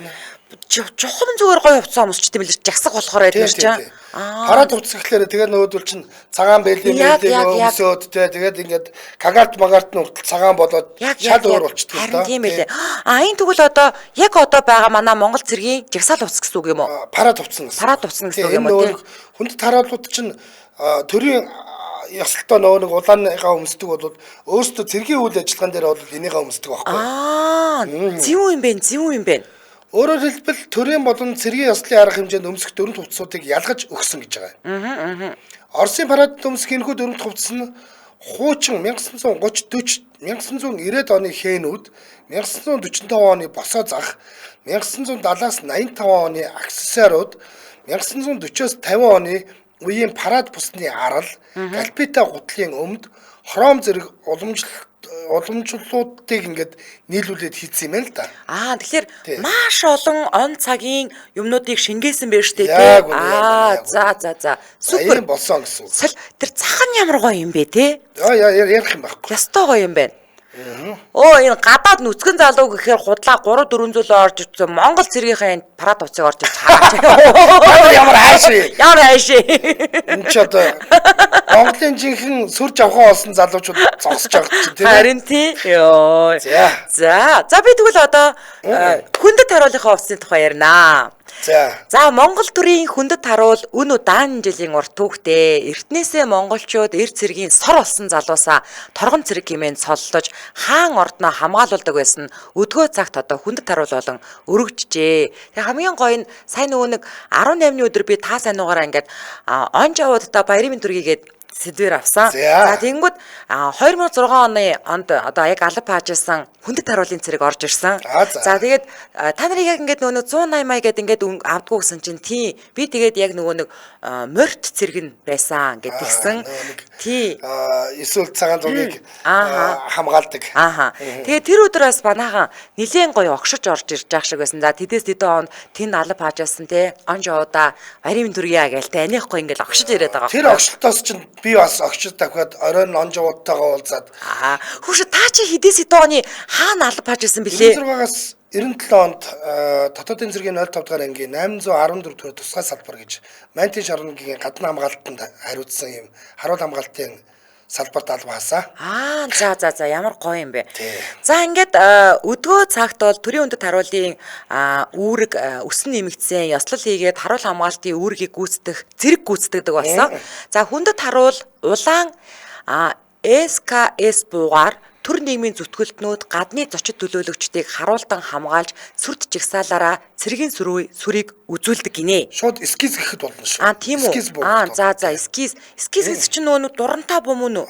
Жохом зүгээр гоё хувцас өмсчтэй мэлж жагсах болохоор байдаг чинь. Парад хувцас гэхлээр тэгээ нөгөөдөл чинь цагаан бэлгийн өмсөөд тэгээд ингээд гагарт магарт нь хүртэл цагаан болоод шал өөр болчихдог юм да. Тийм ээ. Энэ тэгвэл одоо яг одоо байгаа манай Монгол цэргийн жагсаал хувцас гэсэн үг юм уу? Парад хувцас гэсэн үг юм уу? Хүндэт харуулууд чинь төрийн ёслолтоо нэг улааныхаа өмсдөг бол өөрсдөө цэргийн үйл ажиллагаан дээр бол энийгээ өмсдөг байхгүй. Зөв юм бэ. Өөрөөр хэлбэл төрийн болон цэргийн ёслолын арга хэмжээнд өмсөх дөрвөн хувцсуудыг ялгаж өгсөн гэж байгаа. Оросын парадд өмсөх энэхүү дөрвөн хувцс нь хуучин 1930 1990-ад оны хээнүүд, 1945 оны босоо зах, 1970-аас 85 оны аксессуарууд, 1940-оос 50 оны үеийн парад бусны арал, галпита гутлын өмд, хром зэрэг уламжлалуудыг ингээд нийлүүлээд хийсэн юм байна л да. Тэгэхээр маш олон он цагийн юмнуудыг шингээсэн байж тээ. За. Супер болсон гэсэн үг. Тэр цах нь ямар гоё юм бэ те? Ярих юм байхгүй. Ястой гоё юм байна. Энэ гадаад нүцгэн залуу гэхээр худлаа 3-400 орж ирсэн Монгол цэргийнхээ парад уцыг орж ирж хараач. Ямар хайшээ. Ямар хайшээ. Энд ч одоо Монголын жинхэнэ сүр жавхан олсон залуучууд зогсож байгаа ч тийм. Харин тий. Йоо. За би тэгвэл одоо хүндэт харуулынхаа уцны тухай ярина. За Монгол төрийн хүндэт харуул үн удаан жилийн урт түүхтэй эртнээсээ монголчууд эр цэргийн сор болсон залуусаа торгон цэрэг хэмээн соллож хаан ордноо хамгаалуулдаг байсан өдгөө цагт одоо хүндэт харуул болон өргөжжээ. Тэгээ хамгийн гоё нь сайн нөгөө нэг 18-ны өдөр би та сайнуугаараа ингээд он жавуудаа баярын төргийгээд сэдвэр авсан. За тэгэнгүүт 2006 оны онд одоо яг алба хаажсан хүндэт харуулын цэрэг орж ирсэн. За тэгээд та нарыг яг ингээд нөгөө 180 мая гэдэг ингээд авдгуу гэсэн чинь тий би тэгээд яг нөгөө нэг морт цэрэг нь байсан гэдгийгсэн. Тий. Эсвэл цагаан зургийг хамгаалдаг. Тэгээд тэр өдрөөс банаахан нилээн гоё огшиж орж ирж байгаа шиг байсан. За тэдээс тэдэн онд тэнд алба хаажсан тий он жоуда баярын төргийа гэлтэй анихгүй ингээд огшиж ирээд байгаа. Тэр огшлтоос чинь би бас огшид давхад оройн он жавуудтайгаа уулзаад хүүш та чи хэдээс хэдэн оны хаана алба хаажсан бэлээ? 96-аас 97 онд дотоодын цэргийн 05 дугаар ангийн 814 дугаар тусгай салбар гэж Мантин шарнгийн гадна хамгаалтанд хариуцсан юм харуул хамгаалтын салбарт алба хасаа. За ямар гоё юм бэ. За ингээд өдгөө цагт бол төрийн хүндэт харуулын үүрэг өсөн нэмэгдсэн ёслол хийгээд харуул хамгаалтын үүргийг гүйцэтгэх зэрэг гүйцэтгэдэг болсон. За хүндэт харуул улаан СКС буугаар төр нийгмийн зүтгэлтнүүд гадны зочид төлөөлөгчдийг харуулдан хамгаалж сүрд жигсаалаараа цэргийн сүрийг үзүүлдэг гинэ. Шууд эскиз гэхэд болно шүү. Тийм үү. Эскиз гэс чинь нөгөө дурантай бом үү?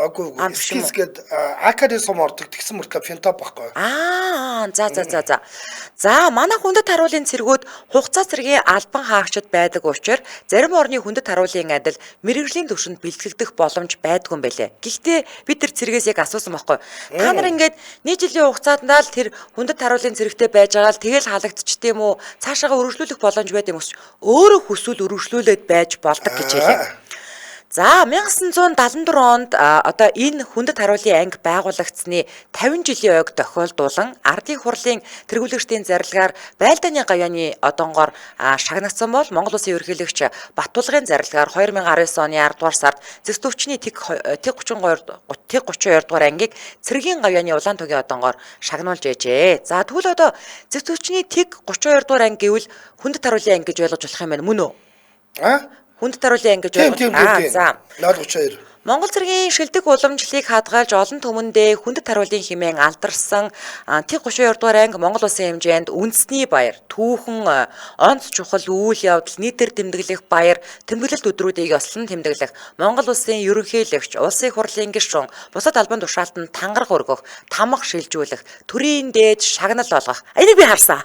Эскиз гээд АКД сум ордог тэгсэн мөртлөө фентоп байхгүй. За манай хүндэт харуулын цэргүүд хугацаа цэргийн албан хаагчид байдаг учраас зарим орны хүндэт харуулын адил мэрэгжлийн түвшинд бэлтгэгдэх боломж байдгүй юм байлээ. Гэхдээ бид тэр цэргээс яг асуусан байхгүй. Та нар ингээд нэг жилийн хугацаанд л тэр хүндэт харуулын цэрэгтэй байж байгаа л тэгэл халагдчих тийм үү? Цаашаага өргөжлүүлэх боломж байд юм уу? Өөрөө хүсвэл өргөжлүүлээд байж болдог гэж хэлээ. За 1974 онд одоо энэ хүндэт харуулын анги байгуулагдсны 50 жилийн ойг тохиолдуулан ардын хурлын тэргүүлэгчдийн зарилгаар байлдааны гавьяаны одонгоор шагнагдсан бол Монгол Улсын ерөнхийлөгч Баттулгын зарилгаар 2019 оны 10 дугаар сард Зэвсдөвчний Тэг 32 дугаар ангийг цэргийн гавьяаны улаан тугийн одонгоор шагнуулж ээжээ. За тэгвэл одоо Зэвсдөвчний Тэг 32 дугаар анги гэвэл хүндэт харуулын анги гэж ойлгож болох юм байна мөн үү? Хүндэт харуулын анги гэж ойлгож. За 032. Монгол цэргийн шилдэг уламжлалыг хадгалж олон түмэндээ хүндэт харуулын хэмээн алдарсан Тэг 32 дугаар анги Монгол Улсын хэмжээнд үндэсний баяр, түүхэн, онц чухал үйл явдал, нийтээр тэмдэглэх баяр, тэмдэглэлт өдрүүдийг ёслон тэмдэглэх, Монгол Улсын ерөнхийлөгч, улсын хурлын гишүүн, бусад албан тушаалтанд тангараг өргөх, тамга шилжүүлэх, төрийн дээд шагнал болгох. Энийг би харсан.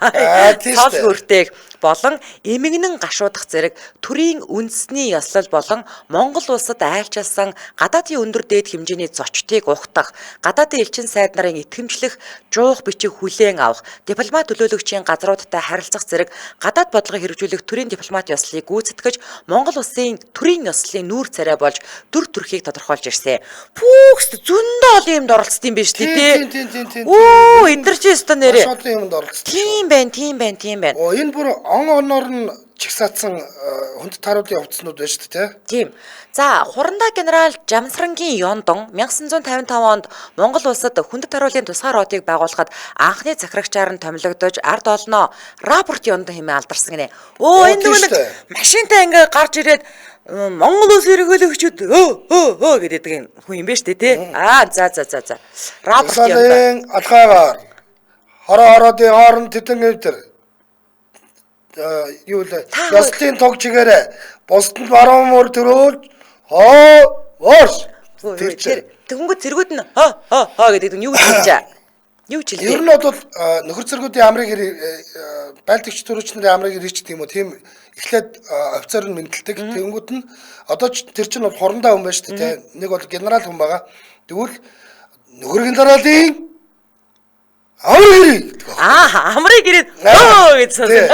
Цол хүртээх болон эмгэнэн гашуудах зэрэг төрийн үндэсний ёслол болон Монгол улсад айлчилсан гадаадын өндөр дээд хэмжээний зочдыг ухтах, гадаадын элчин сайд нарын итгэмжлэх, жуух бичиг хүлээн авах, дипломат төлөөлөгчийн газруудтай харилцах зэрэг гадаад бодлогыг хэрэгжүүлэх төрийн дипломат ёслолыг гүйцэтгэж, Монгол улсын төрийн ёслолын нүүр царай болж дүр төрхийг тодорхойлж ирсэн. Пүүкс зөндөө олон юмд оролцсон юм биш үү те? Оо, энэ ч өстө нэрээ. Шотлын юмд оролцсон. Тийм байна. Энэ бүр оноор нь чигсаацсан хүндэт харуулын хувцснууд байна шүү дээ. Тийм. За, Хурандаа генерал Жамсрангийн Ёндон 1955 онд Монгол улсад хүндэт харуулын тусгай ротыг байгуулахад анхны захирагчаар нь томилогдож ард олноо рапорт Ёндон хэмээн алдарсан гинэ. Энэ нэг машинтай ингээ гарч ирээд Монгол улс ерөнхийлөгчд гэдэг хүн юм байна шүү дээ тий. За. Рапорт Ёндон алхаагаар хороо хороодын хооронд тэтэн эвдэр юу л ёслын тог чигээрээ бусдад баруун мөр төрөөлж хоош тэр тэгэнгүүт зэргүүд нь хоо гэдэг нь юу гэж хэлж байгаа? Юу ч хэлдэг. Ер нь бол нөхөр зэргүүдийн амрыг байлдагч төрөгч нарын амрыг ирж гэдэг юм уу тийм эхлээд офицер нь мэдлдэг. Тэгэнгүүт нь одоо тэр чинь бол хорондоо хүн байна шүү дээ. Нэг бол генерал хүн байгаа. Тэгвэл нөхөр генералын амрыг ирээд гэсэн.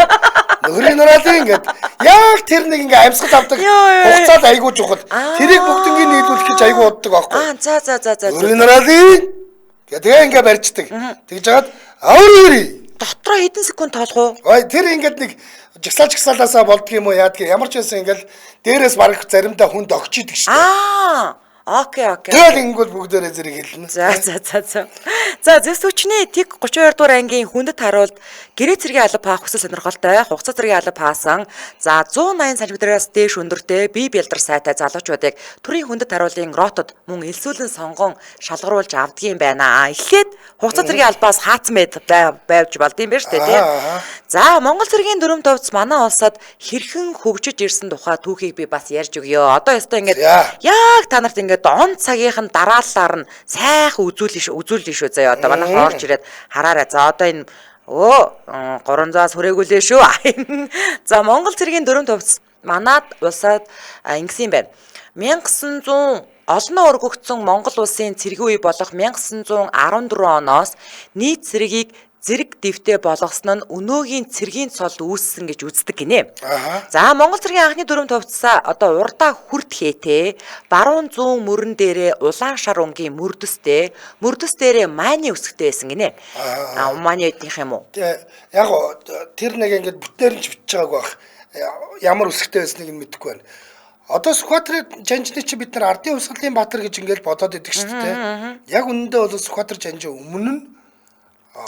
Нөхөр генералын ингээд яг тэр нэг ингээ амьсгал авдаг хугацаад айгуу чухал. Тэрийг бүгднийг нийлүүлэх гэж айгуу боддог байхгүй. За. Нөхөр генералын тэгээ ингээ барьцдаг. Тэгж жагаад дотроо хэдэн секунд тоолох уу? Ой тэр ингээд нэг жагсаалаасаа болдго юм уу яадаг ямар ч байсан ингээл дээрээс барах заримдаа хүнд огч идэг шүү дээ. Окей. Тэгэл ингэвэл бүгдээрээ зэрэг хэлнэ. За. Зэвс хүчний ТИК 32 дугаар ангийн хүндэт харуулд гэрээ цэргийн алба паах хүсэл сонирхолтой хугацаа цэргийн алба паасан. За 180 см-аас дээш өндөртэй бие бэлдэр сайтай залуучуудыг төрийн хүндэт харуулын ротод мөн элсүүлэн сонгон шалгаруулж авдгийн байна. Эхлээд хугацаа цэргийн албаас хаацсан байвж болдсон юм байна шүү дээ тийм. За Монгол цэргийн дүрм товц манай улсад хэрхэн хөгжиж ирсэн тухай түүхийг би бас ярьж өгье. Одоо ястай ингээд яг та нарт ингээд он цагийнх нь дараалалаар нь сайхан үзүүлж шүү заяа. Одоо манай хоорч ирээд хараарай. За одоо энэ 300-аас хүрээгүүлээ шүү. За Монгол цэргийн дүрм товц манад улсад ингэсэн юм байна. 1900 олноо өргөгдсөн Монгол улсын цэргийн үе болох 1914 оноос нийт цэргийг зэрэг дэвтэ болгосон нь өнөөгийн цэргийн цол үүссэн гэж үздэг гинэ. За Монгол цэргийн анхны дүрм товцсаа одоо урдаа хүрт хээтэй баруун зүүн мөрөн дээрээ улаан шар өнгийн мөрдөстэй дээрээ мааны үсгтэй байсан гинэ. Мааны эднийх юм уу? Яг тэр нэг ингээд бүтээр нь ч бичиж байгааг байх. Ямар үсгтэй байсныг нь мэдэхгүй байна. Одоо Сүхбаатарын жанжны чи бид нар ардын усгалын баатар гэж ингээд бодоод идэг шүү дээ. Яг үнэндээ бол Сүхбаатар жанжи өмнө нь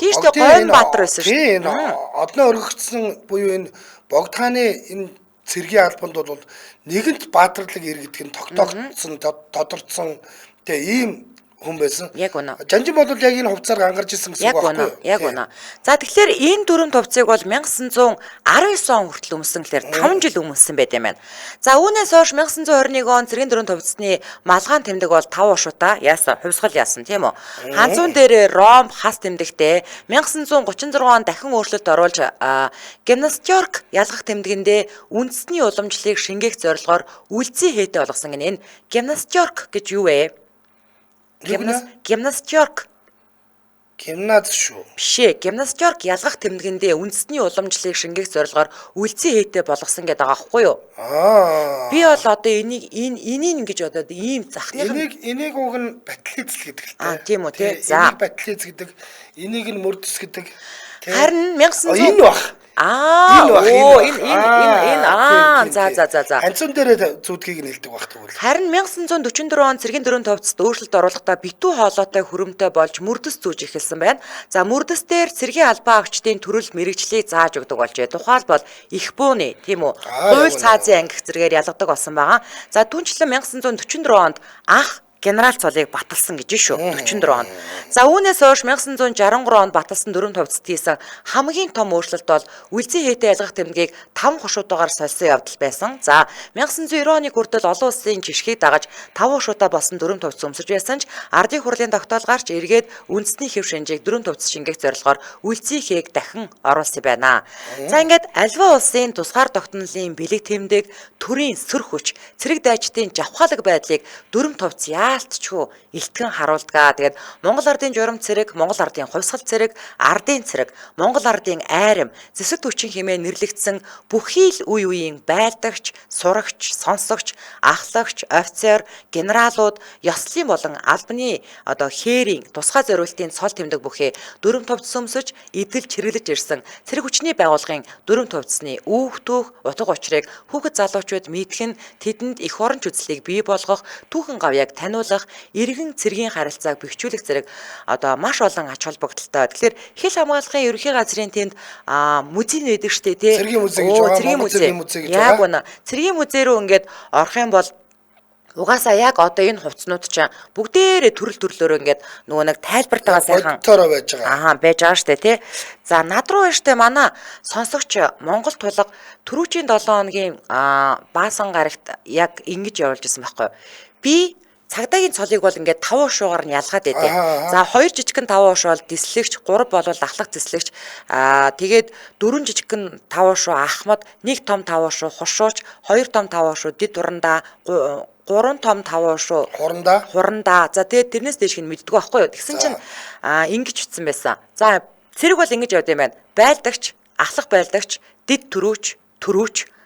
тийш дээ Гойн Баатар байсан шүү. Тийм одноо өргөгдсөн буюу энэ богд хааны энэ цэргийн албанд бол нэгэнт баатарлаг иргэдэг нь тогтоогдсон тодорцсон тэгээ ийм хүн байсан. Яг үнэ. Жанжин бол яг энэ хувцаар ангарч ирсэн гэсэн үг байхгүй юу? Яг үнэ. За тэгэхээр энэ дүрм товцыг бол 1919 он хүртэл өмсөн гэхээр 5 жил өмсөн байт юм байна. За үүнээс хойш 1921 он цэргийн дүрм товцны малгаан тэмдэг бол 5 ушуута яасан хувьсгал яасан тийм үү? Ханзуун дээр Ром хас тэмдэгтээ 1936 он дахин өөрчлөлт оруулж гимнастёрк ялгах тэмдэгэндээ үндэсний уламжлалыг шингээх зорилгоор үлзий хээтэй болгосон гэнэ. Энэ гимнастёрк гэж юу вэ? Гимнастёрк. Гимназ шүү. Бишээ. Гимнастёрк ялгах тэмдгэндээ үндэсний уламжлалыг шингээх зорилгоор үлзий хээтэй болгосон гэдэг байгаа байхгүй юу? Би бол одоо энийг ингэж бодоод ийм захных энийг уг нь батлиз гэдэг л дээ. Тийм үү тий. За. Энийг батлиз гэдэг, энийг нь мөрдөс гэдэг. Харин 1900 энэ бах. За. Ханцун дээр зүудгийг нь хэлдэг баг тэгвэл. Харин 1944 он цэргийн дүрм товцод өөрчлөлт оруулахдаа битүү хоолойтой хүрэмтэй болж мөрдөс зүүж эхэлсэн байна. За мөрдөс дээр цэргийн албан агчдын төрөл мэрэгчлийг зааж өгдөг болжээ. Тухайлбал их бууны тийм үү? Хууль цаазын ангих зэрэгээр ялгадаг болсон байгаа. За түүнчлэн 1944 онд анх генерал цолыг баталсан гэж шүү 44 онд. За үүнээс хойш 1963 онд баталсан дүрм товцод хийсэн хамгийн том өөрчлөлт бол үлзий хээтэй ялгах тэмдгийг 5 хушуутаагаар сольсон явдал байсан. За 1990 оны хүртэл олон улсын жишгийг дагаж 5 хушуутаа болсон дүрм товц өмсөж байсан ч ардын хурлын тогтоолгаарч эргээд үндэсний хэв шинжийг дүрм товц шингээх зорилгоор үлзий хээг дахин оруулсан байна. За ингээд альва улсын тусгаар тогтнолын бэлэг тэмдэг, төрийн сөр хүч, цэрэг дайчдын жавхаалаг байдлыг дүрм товц яалтчгүй илтгэн харуулдгаа. Тэгээд Монгол ардын журам цэрэг, Монгол ардын хувьсгал цэрэг, ардын цэрэг, Монгол ардын айрам, зэсэг түвчин хэмээн нэрлэгдсэн бүхий л үе үеийн байлдагч, сурагч, сонсогч, ахлагч, офицер, генералууд, ёслолын болон албаны хээрийн тусгай зориултын цол тэмдэг бүхий дүрм товц өмсөж, эдэлж хэрэглэж ирсэн цэрэг хүчний байгууллагын дүрм товцны үүх түүх, утга учирыг хүүхэд залуучууд мэдхэн тэдэнд их орон үзлийг бий болгох, түүхэн гавьяаг таниулах, иргэн цэргийн харилцааг бэхжүүлэх зэрэг маш олон ач холбогдолтой. Тэгэхээр хил хамгааллын ерөнхий газрын тэнд музей нэдэг штэ тий. Цэргийн музей гэж байгаа. Цэргийн музей. Яг үнэ. Цэргийн музей рүү ингээд орох юм бол Угаасаа яг одоо энэ хувцснууд чинь бүгдээрээ төрөл төрлөөр ингээд нөгөө нэг тайлбартайгаа сайхан бодтороо байж байгаа. байж байгаа штэ тий. За над руу штэ манай сонсогч Монгол тулга түрүүчийн 7 хоногийн баасан гарагт яг ингэж явуулж исэн байхгүй. Би цагдаагийн цолыг бол ингээд 5 уушуугаар нь ялгаад байдیں۔ За 2 жижигхэн 5 ууш бол дислэгч, 3 бол ахлах дислэгч, тэгээд 4 жижигхэн 5 уушуу ахмад, 1 том 5 уушуу хушууч, 2 том 5 уушуу дид урандаа, 3 том 5 уушуу хурандаа. За тэгээд тэрнээс дээш нь мэддэггүй байхгүй юу. Тэгсэн чинь ингэж утсан байсан. За цэрэг бол ингэж явд юм байна. Байлдагч, ахлах байлдагч, дид төрөөч,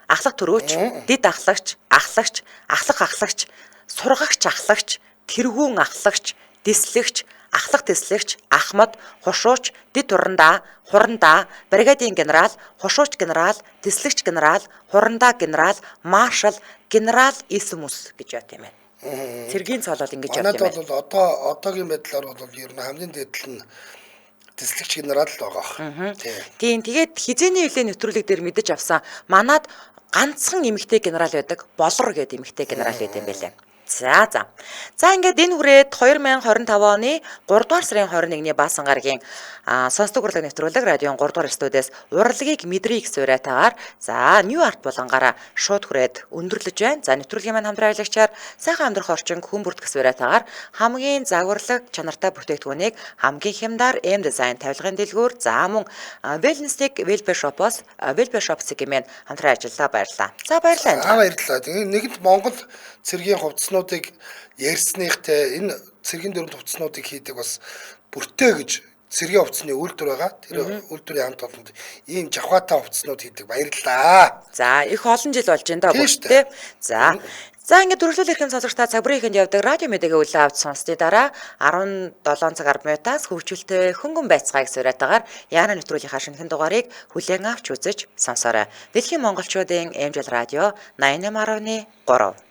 ахлах төрөөч, дид ахлагч, ахлах ахлагч, сургагч ахлагч, тэргүүн ахлагч, дислэгч, ахлах дислэгч, ахмад, хушууч, дид урандаа, хурандаа, бригадийн генерал, хушууч генерал, дислэгч генерал, хурандаа генерал, маршал, генерал Исмус гэж яат юм байна. Цэргийн цол бол ингэж яат юм байна. Манайд бол одоогийн байдлаар бол ер нь хамгийн дээдл нь дислэгч генерал л байгаа. Тийм тэгээд хизээний үеийн нэвтрүүлэг дээр мэдэж авсан. Манад ганцхан эмэгтэй генерал байдаг. Болор гэдэг эмэгтэй генерал байдаг юм байлаа. За ингээд энэ хүрээд 2025 оны 3 дугаар сарын 21-ний баасан гарагийн сонсдог урлаг нэвтрүүлэг радион 3 дугаар студиэс урлагийг мэдрээ их суурайтаагаар New Art болонгаараа шууд хүрээд өндөрлөж байна. За нэвтрүүлгийн маань хамтран аялагчаар сайхан амьдрах орчин хүн бүртгэх суурайтаагаар хамгийн загварлаг чанартай бүтээгдэхүүнийг хамгийн хямдар M design тавилгын дэлгүүр мөн Wellness-ийг Wellbear Shop-оос Wellbear Shop сегмент хамтран ажиллаа баярлаа. За баярлалаа. Баярлалаа. Тэгээд нэгэнт Монгол цэргийн хувцснуудыг ярьсныхтэй энэ цэргийн дөрөв хувцснуудыг хийдэг бас бүртээ гэж цэргийн хувцсны үйлдвэр байгаа. Тэр үйлдвэрийн хамт олонд ийм жавхаатай хувцснууд хийдэг. Баярлалаа. За их олон жил болж энэ даа бүртээ. За ингээд дөрвөлөл эрхэм сонсогчдаа цаг бүрийн ихэнд явдаг радио мэдээгээ үлээ авч сонсдгийн дараа 17 цаг 10 минутаас хөгжүүлэлтэй хөнгөн байцгааг суурайтаагаар Яна нэвтрүүлгийнхаа шинэхэн дугаарыг хүлээн авч үзэж сонсоорой. Дэлхийн монголчуудын эмжил радио 88.3